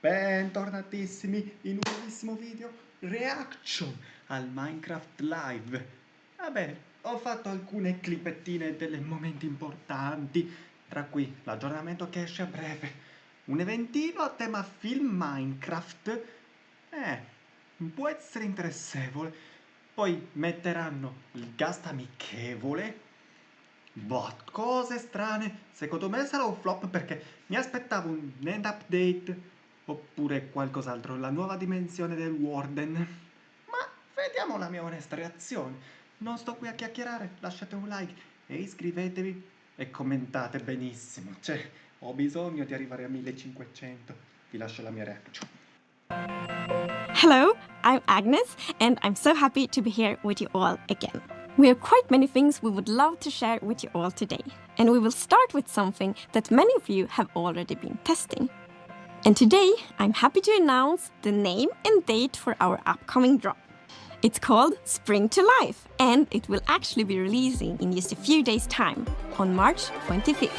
Bentornatissimi in un nuovissimo video reaction al Minecraft Live. Vabbè, ho fatto alcune clipettine dei momenti importanti, tra cui l'aggiornamento che esce a breve, un eventino a tema film Minecraft, può essere interessevole. Poi metteranno il GHAST amichevole, cose strane. Secondo me sarà un flop perché mi aspettavo un end update oppure qualcos'altro, la nuova dimensione del Warden. Ma vediamo la mia onesta reazione. Non sto qui a chiacchierare, lasciate un like e iscrivetevi e commentate benissimo. Cioè, ho bisogno di arrivare a 1500. Vi lascio la mia reaction. Hello, I'm Agnes, and I'm so happy to be here with you all again. We have quite many things we would love to share with you all today, and we will start with something that many of you have already been testing. And today, I'm happy to announce the name and date for our upcoming drop. It's called Spring to Life, and it will actually be releasing in just a few days' time, on March 25th.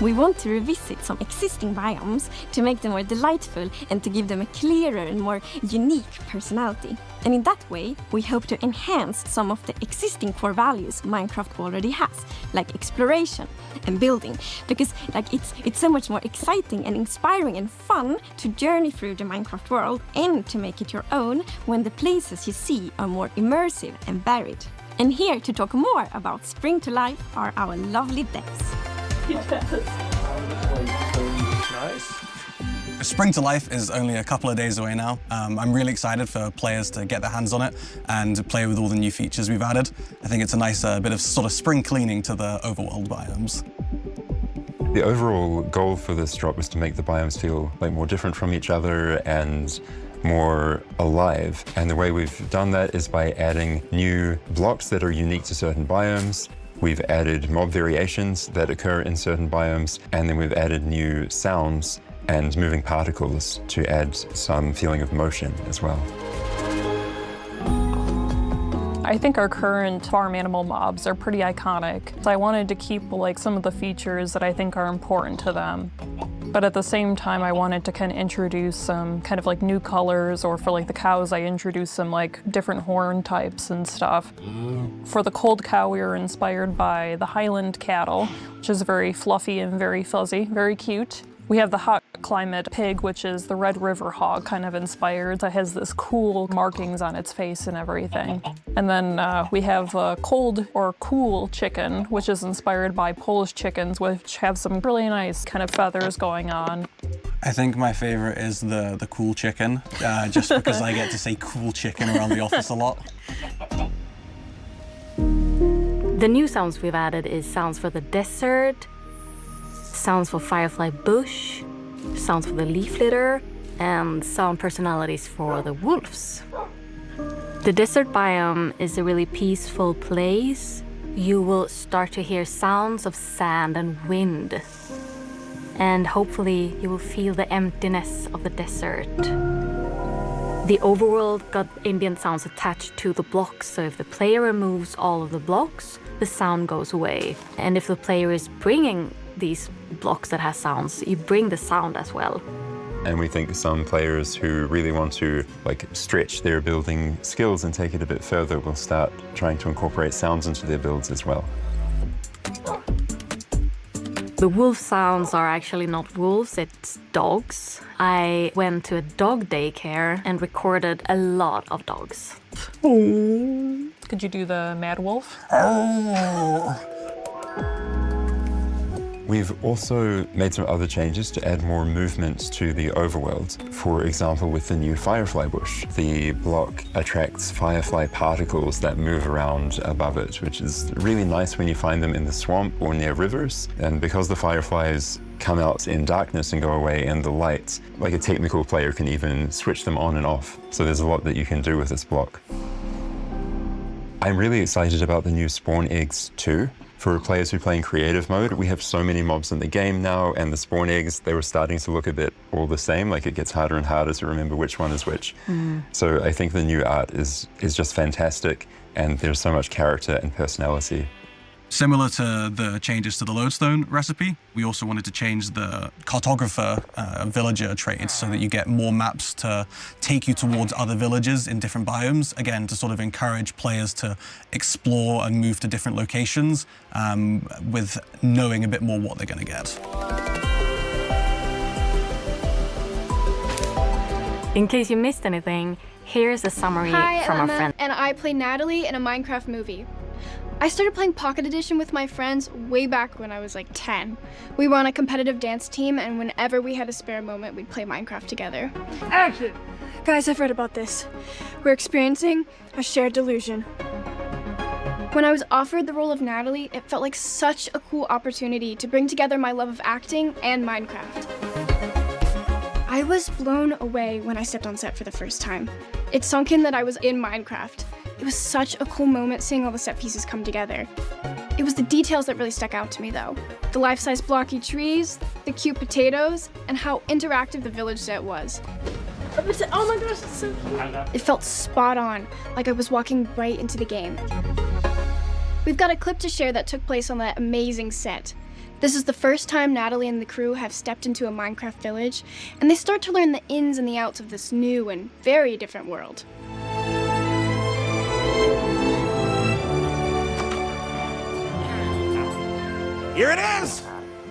We want to revisit some existing biomes to make them more delightful and to give them a clearer and more unique personality. And in that way, we hope to enhance some of the existing core values Minecraft already has, like exploration and building, because it's so much more exciting and inspiring and fun to journey through the Minecraft world and to make it your own when the places you see are more immersive and varied. And here to talk more about Spring to Life are our lovely devs. Spring to Life is only a couple of days away now. I'm really excited for players to get their hands on it and play with all the new features we've added. I think it's a nice bit of sort of spring cleaning to the overworld biomes. The overall goal for this drop was to make the biomes feel like more different from each other and more alive. And the way we've done that is by adding new blocks that are unique to certain biomes. We've added mob variations that occur in certain biomes, and then we've added new sounds and moving particles to add some feeling of motion as well. I think our current farm animal mobs are pretty iconic. So I wanted to keep some of the features that I think are important to them. But at the same time, I wanted to kind of introduce some kind of new colors, or for the cows, I introduced some different horn types and stuff. For the cold cow, we were inspired by the Highland cattle, which is very fluffy and very fuzzy, very cute. We have the hot climate pig, which is the Red River hog, kind of inspired. That has this cool markings on its face and everything. And then we have a cold or cool chicken, which is inspired by Polish chickens, which have some really nice kind of feathers going on. I think my favorite is the cool chicken, just because I get to say cool chicken around the office a lot. The new sounds we've added is sounds for the desert, sounds for firefly bush, sounds for the leaf litter, and sound personalities for the wolves. The desert biome is a really peaceful place. You will start to hear sounds of sand and wind. And hopefully you will feel the emptiness of the desert. The overworld got ambient sounds attached to the blocks, so if the player removes all of the blocks, the sound goes away. And if the player is bringing these blocks that has sounds, you bring the sound as well. And we think some players who really want to stretch their building skills and take it a bit further will start trying to incorporate sounds into their builds as well. The wolf sounds are actually not wolves, it's dogs. I went to a dog daycare and recorded a lot of dogs. Could you do the Mad Wolf? We've also made some other changes to add more movement to the overworld. For example, with the new firefly bush, the block attracts firefly particles that move around above it, which is really nice when you find them in the swamp or near rivers. And because the fireflies come out in darkness and go away in the light, a technical player can even switch them on and off. So there's a lot that you can do with this block. I'm really excited about the new spawn eggs too. For players who play in creative mode, we have so many mobs in the game now, and the spawn eggs, they were starting to look a bit all the same, it gets harder and harder to remember which one is which. So I think the new art is just fantastic, and there's so much character and personality. Similar to the changes to the lodestone recipe, we also wanted to change the cartographer villager traits so that you get more maps to take you towards other villages in different biomes, again, to sort of encourage players to explore and move to different locations with knowing a bit more what they're going to get. In case you missed anything, here's a summary Hi, from I'm our Emma, friend. and I play Natalie in a Minecraft movie. I started playing Pocket Edition with my friends way back when I was like 10. We were on a competitive dance team, and whenever we had a spare moment, we'd play Minecraft together. Action! Guys, I've read about this. We're experiencing a shared delusion. When I was offered the role of Natalie, it felt like such a cool opportunity to bring together my love of acting and Minecraft. I was blown away when I stepped on set for the first time. It sunk in that I was in Minecraft. It was such a cool moment seeing all the set pieces come together. It was the details that really stuck out to me though. The life-size blocky trees, the cute potatoes, and how interactive the village set was. Oh my gosh, it's so cute. It felt spot on, like I was walking right into the game. We've got a clip to share that took place on that amazing set. This is the first time Natalie and the crew have stepped into a Minecraft village, and they start to learn the ins and the outs of this new and very different world. Here it is!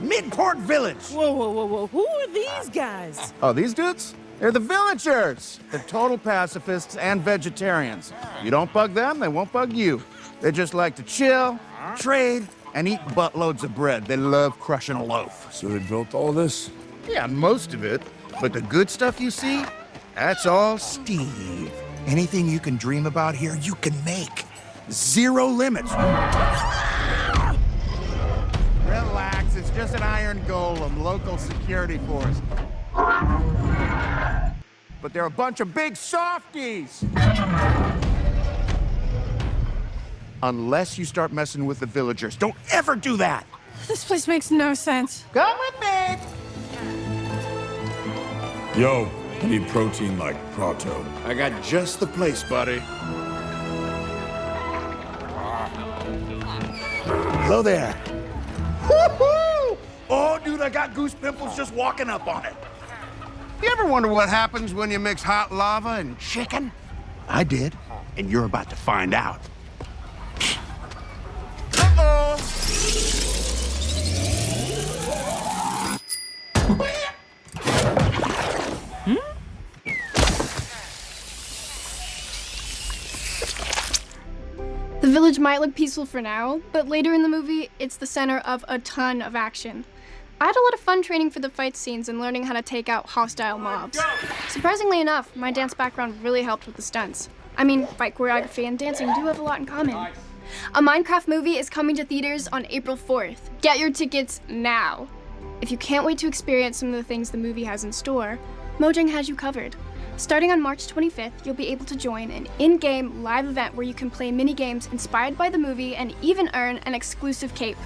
Midport Village! Whoa, whoa, whoa, whoa. Who are these guys? Oh, these dudes? They're the villagers! They're total pacifists and vegetarians. You don't bug them, they won't bug you. They just like to chill, trade, and eat buttloads of bread. They love crushing a loaf. So they built all this? Yeah, most of it. But the good stuff you see, that's all Steve. Anything you can dream about here, you can make. Zero limits. Relax, it's just an iron golem, local security force. But they're a bunch of big softies! Unless you start messing with the villagers. Don't ever do that! This place makes no sense. Come with me! Yo, I need protein like Prato. I got just the place, buddy. Hello there. Woohoo! Oh, dude, I got goose pimples just walking up on it. You ever wonder what happens when you mix hot lava and chicken? I did, and you're about to find out. Uh-oh! The village might look peaceful for now, but later in the movie, it's the center of a ton of action. I had a lot of fun training for the fight scenes and learning how to take out hostile mobs. Surprisingly enough, my dance background really helped with the stunts. I mean, fight choreography and dancing do have a lot in common. A Minecraft movie is coming to theaters on April 4th. Get your tickets now. If you can't wait to experience some of the things the movie has in store, Mojang has you covered. Starting on March 25th, you'll be able to join an in-game live event where you can play mini-games inspired by the movie and even earn an exclusive cape.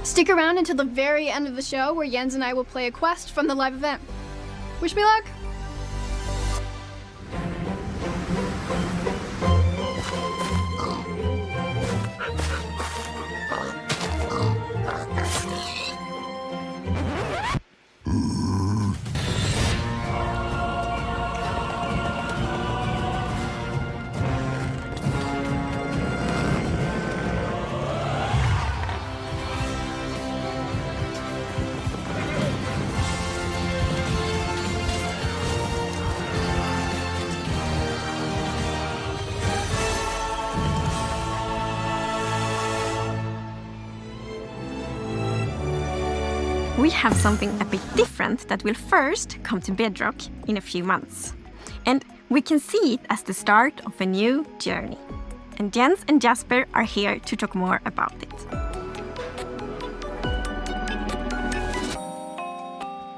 Stick around until the very end of the show where Jens and I will play a quest from the live event. Wish me luck! We have something a bit different that will first come to Bedrock in a few months. And we can see it as the start of a new journey. And Jens and Jasper are here to talk more about it.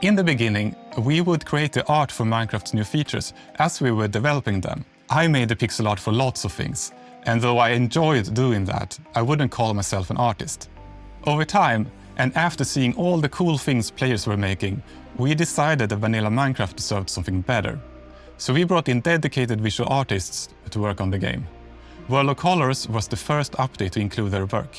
In the beginning, we would create the art for Minecraft's new features as we were developing them. I made the pixel art for lots of things, and though I enjoyed doing that, I wouldn't call myself an artist. Over time, and after seeing all the cool things players were making, we decided that vanilla Minecraft deserved something better. So we brought in dedicated visual artists to work on the game. World of Colors was the first update to include their work.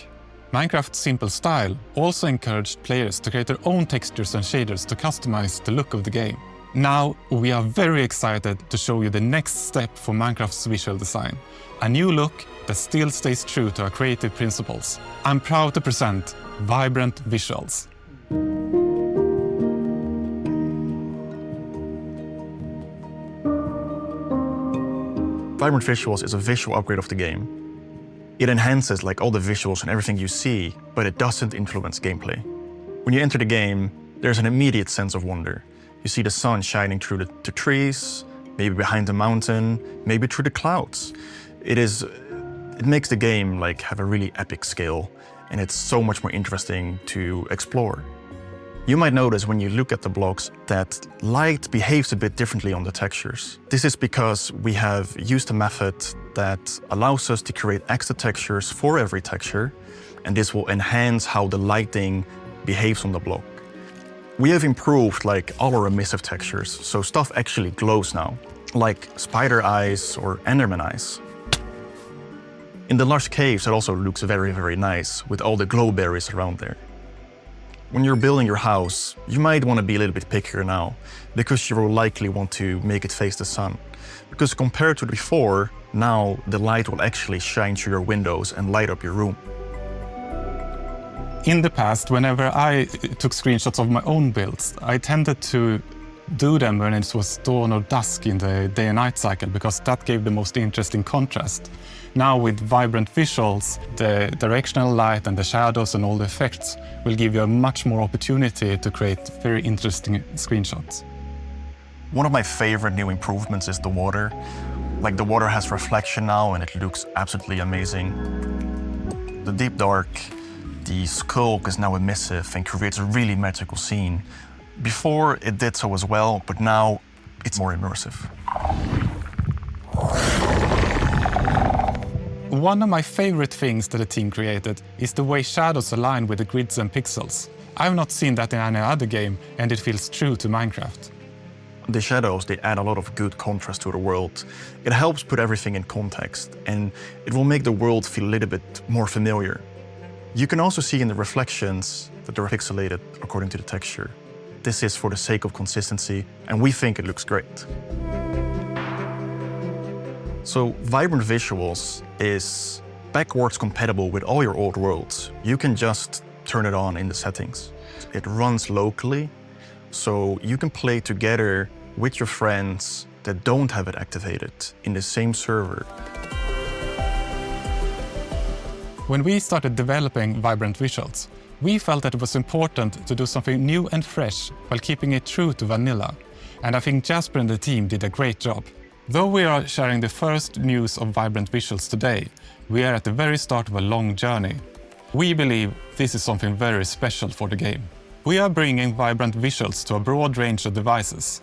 Minecraft's simple style also encouraged players to create their own textures and shaders to customize the look of the game. Now, we are very excited to show you the next step for Minecraft's visual design. A new look that still stays true to our creative principles. I'm proud to present Vibrant Visuals. Vibrant Visuals is a visual upgrade of the game. It enhances like all the visuals and everything you see, but it doesn't influence gameplay. When you enter the game, there's an immediate sense of wonder. You see the sun shining through the trees, maybe behind the mountain, maybe through the clouds. It makes the game like have a really epic scale, and it's so much more interesting to explore. You might notice when you look at the blocks that light behaves a bit differently on the textures. This is because we have used a method that allows us to create extra textures for every texture, and this will enhance how the lighting behaves on the block. We have improved like all our emissive textures, so stuff actually glows now, like spider eyes or enderman eyes. In the lush caves, it also looks very, very nice with all the glow berries around there. When you're building your house, you might want to be a little bit pickier now, because you will likely want to make it face the sun. Because compared to before, now the light will actually shine through your windows and light up your room. In the past, whenever I took screenshots of my own builds, I tended to do them when it was dawn or dusk in the day and night cycle, because that gave the most interesting contrast. Now with Vibrant Visuals, the directional light and the shadows and all the effects will give you a much more opportunity to create very interesting screenshots. One of my favorite new improvements is the water. Like the water has reflection now and it looks absolutely amazing. The deep dark, the skulk is now emissive and creates a really magical scene. Before it did so as well, but now it's more immersive. One of my favorite things that the team created is the way shadows align with the grids and pixels. I've not seen that in any other game, and it feels true to Minecraft. The shadows, they add a lot of good contrast to the world. It helps put everything in context, and it will make the world feel a little bit more familiar. You can also see in the reflections that they're pixelated according to the texture. This is for the sake of consistency, and we think it looks great. So Vibrant Visuals is backwards compatible with all your old worlds. You can just turn it on in the settings. It runs locally, so you can play together with your friends that don't have it activated in the same server. When we started developing Vibrant Visuals, we felt that it was important to do something new and fresh while keeping it true to vanilla. And I think Jasper and the team did a great job. Though we are sharing the first news of Vibrant Visuals today, we are at the very start of a long journey. We believe this is something very special for the game. We are bringing Vibrant Visuals to a broad range of devices.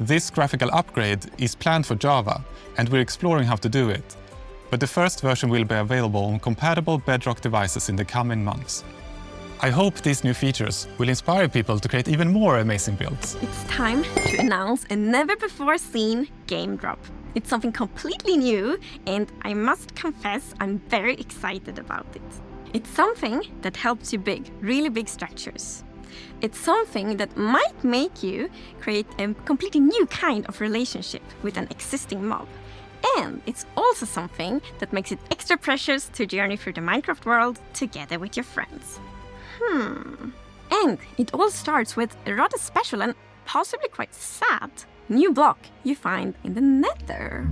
This graphical upgrade is planned for Java, and we're exploring how to do it. But the first version will be available on compatible Bedrock devices in the coming months. I hope these new features will inspire people to create even more amazing builds. It's time to announce a never-before-seen game drop. It's something completely new, and I must confess I'm very excited about it. It's something that helps you build really big structures. It's something that might make you create a completely new kind of relationship with an existing mob. And it's also something that makes it extra precious to journey through the Minecraft world together with your friends. And it all starts with a rather special and possibly quite sad new block you find in the Nether.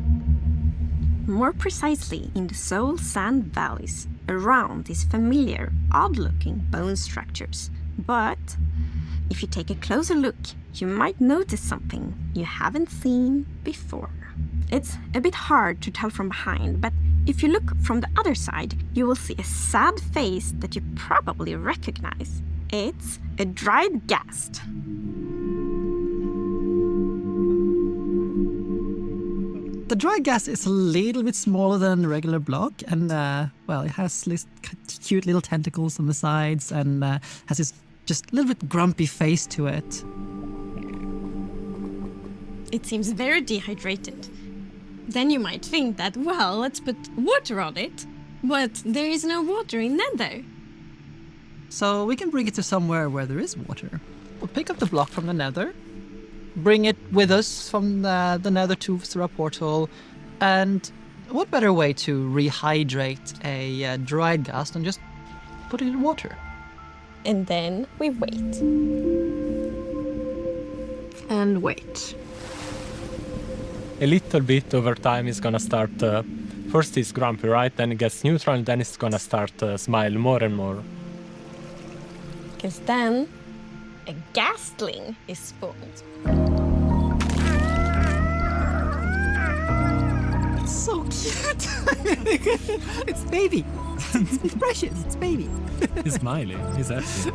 More precisely in the Soul Sand Valleys, around these familiar, odd-looking bone structures. But if you take a closer look, you might notice something you haven't seen before. It's a bit hard to tell from behind, but if you look from the other side, you will see a sad face that you probably recognize. It's a dried ghast. The dried ghast is a little bit smaller than a regular block, and well, it has this cute little tentacles on the sides and has this just a little bit grumpy face to it. It seems very dehydrated. Then you might think that, well, let's put water on it. But there is no water in Nether. so we can bring it to somewhere where there is water. We'll pick up the block from the nether, bring it with us from the nether to through a portal, and what better way to rehydrate a dried ghast than just put it in water? And then we wait. And wait. A little bit over time is gonna start, first it's grumpy, right? Then it gets neutral, and then it's gonna start smile more and more. Because then a ghastling is spawned. It's so cute! It's baby! It's precious, it's baby! He's smiling, he's happy.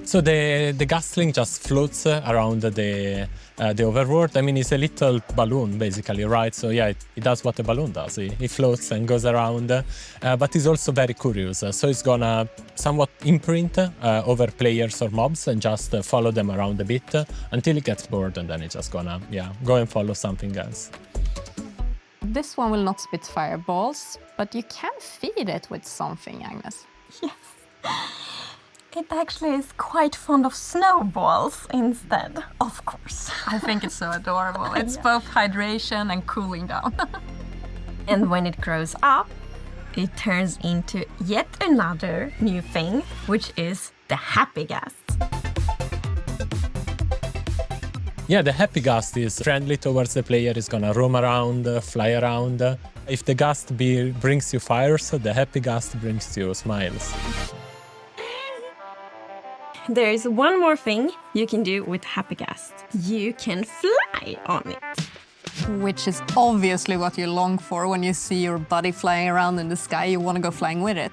So the ghastling just floats around the overworld. I mean, it's a little balloon, basically, right? So yeah, it does what a balloon does. It floats and goes around, but it's also very curious. So it's gonna somewhat imprint over players or mobs and just follow them around a bit until it gets bored, and then it's just gonna, go and follow something else. This one will not spit fireballs, but you can feed it with something, Agnes. Yes. It actually is quite fond of snowballs instead, of course. I think it's so adorable. It's both hydration and cooling down. And when it grows up, it turns into yet another new thing, which is the happy ghast. Yeah, the happy ghast is friendly towards the player. It's gonna roam around, fly around. If the ghast brings you fires, the happy ghast brings you smiles. There's one more thing you can do with happy ghast. You can fly on it. Which is obviously what you long for when you see your buddy flying around in the sky. You want to go flying with it.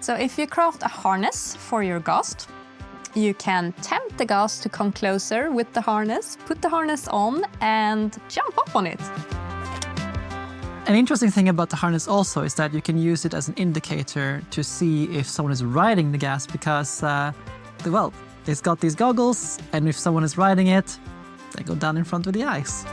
So if you craft a harness for your ghast, you can tempt the ghast to come closer with the harness, put the harness on, and jump up on it. An interesting thing about the harness also is that you can use it as an indicator to see if someone is riding the ghast, because well, it's got these goggles, and if someone is riding it, they go down in front with the ice.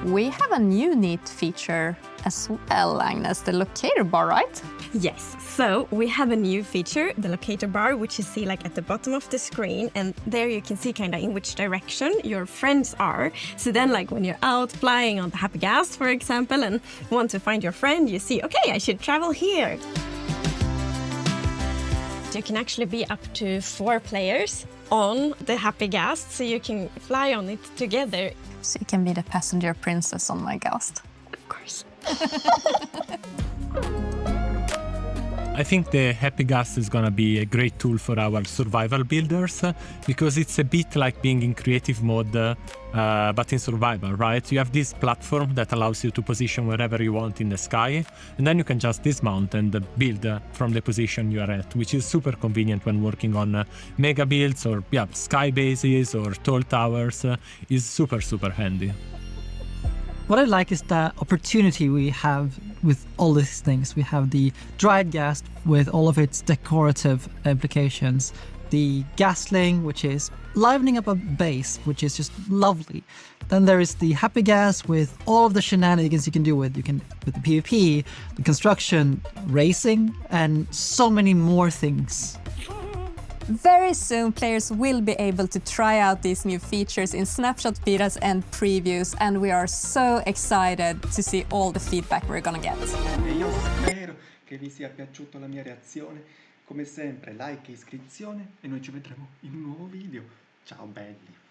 We have a new neat feature as well, Agnes, the locator bar, right? Yes, so we have a new feature, the locator bar, which you see like at the bottom of the screen, and there you can see kind of in which direction your friends are. So then like when you're out flying on the happy ghast, for example, and want to find your friend, you see, okay, I should travel here. You can actually be up to 4 players on the happy ghast, so you can fly on it together. So you can be the passenger princess on my ghast. Of course. I think the happy ghast is gonna be a great tool for our survival builders because it's a bit like being in creative mode, but in survival, right? You have this platform that allows you to position wherever you want in the sky, and then you can just dismount and build from the position you are at, which is super convenient when working on mega builds or sky bases or tall towers. Is super, super handy. What I like is the opportunity we have with all these things. We have the dried ghast with all of its decorative implications, the ghastling, which is livening up a base, which is just lovely. Then there is the happy ghast with all of the shenanigans you can do with the PvP, the construction, racing, and so many more things. Very soon, players will be able to try out these new features in snapshot betas and previews, and we are so excited to see all the feedback we're gonna get. E io spero che vi sia piaciuta la mia reazione. Come sempre, like e iscrizione, e noi ci vedremo in un nuovo video. Ciao belli!